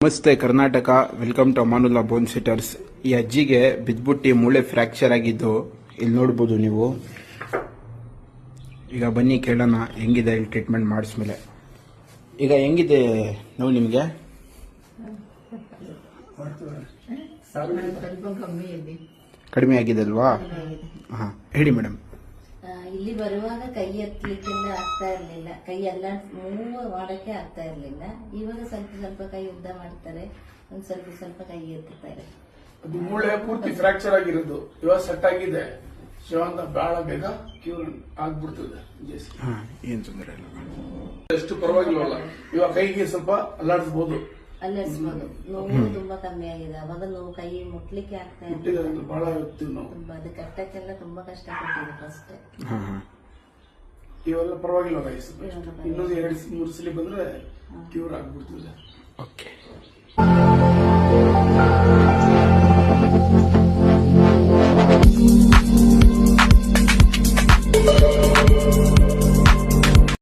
ನಮಸ್ತೆ Karnataka, welcome to Amanullah ಬೋನ್ ಸಿಟರ್ಸ್. ಈ ಅಜ್ಜಿಗೆ ಬಿದ್ಬಿಟ್ಟು ಮೂಳೆ ಫ್ರಾಕ್ಚರ್ ಆಗಿದ್ದು ಇಲ್ಲಿ ನೋಡ್ಬೋದು ನೀವು. ಈಗ ಬನ್ನಿ ಕೇಳೋಣ ಹೆಂಗಿದೆ ಇಲ್ಲಿ ಟ್ರೀಟ್ಮೆಂಟ್ ಮಾಡಿಸ್ಮೇಲೆ. ಈಗ ಹೆಂಗಿದೆ ನೋವು ನಿಮಗೆ? ಕಡಿಮೆ ಆಗಿದೆ ಅಲ್ವಾ? ಹಾ, ಹೇಳಿ ಮೇಡಮ್. ಇಲ್ಲಿ ಬರುವಾಗ ಕೈ ಎತ್ತಲಿಕ್ಕೆಲ್ಲ ಆಗ್ತಾ ಇರ್ಲಿಲ್ಲ, ಕೈ ಎಲ್ಲ ಮೂವ್ ಮಾಡಕ್ಕೆ ಆಗ್ತಾ ಇರ್ಲಿಲ್ಲ. ಇವಾಗ ಸ್ವಲ್ಪ ಸ್ವಲ್ಪ ಕೈ ಉದ್ದ ಮಾಡ್ತಾರೆ, ಒಂದ್ ಸ್ವಲ್ಪ ಸ್ವಲ್ಪ ಕೈ ಎತ್ತುತ್ತಾರೆ. ಅದು ಮೂಳೆ ಪೂರ್ತಿ ಫ್ರಾಕ್ಚರ್ ಆಗಿರೋದು, ಇವಾಗ ಸೆಟ್ ಆಗಿದೆ. ಶಿವಾಂತ ಬಹಳ ಬೇಗ ಕ್ಯೂರ್ ಆಗ್ಬಿಡ್ತದೆ. ಏನ್ ತೊಂದರೆ ಇಲ್ಲ, ಎಷ್ಟು ಪರವಾಗಿಲ್ವಲ್ಲ. ಇವಾಗ ಕೈಗೆ ಸ್ವಲ್ಪ ಅಲ್ಲಾಡಿಸಬಹುದು, ಅಲ್ಲಾಡಿಸಬಹುದು. ನೋವು ತುಂಬಾ ಕಮ್ಮಿ ಆಗಿದೆ. ಅವಾಗ ನೋವು ಕೈ ಮುಟ್ಲಿಕ್ಕೆ ಆಗ್ತಾ ಇರ್ಲಿಲ್ಲ, ಬಹಳ ಇರ್ತೀವಿ ನಾವು. ತುಂಬಾ ಅದು ಕಟ್ಟಕ್ಕೆಲ್ಲ ತುಂಬಾ ಕಷ್ಟ ಕೊಟ್ಟಿದೆ ಫಸ್ಟ್. ಇವೆಲ್ಲ ಪರವಾಗಿಲ್ಲ. ಇನ್ನೊಂದು 2-3 ಸಲ ಬಂದ್ರೆ ಕ್ಯೂರ್ ಆಗ್ಬಿಡ್ತದೆ. ಓಕೆ.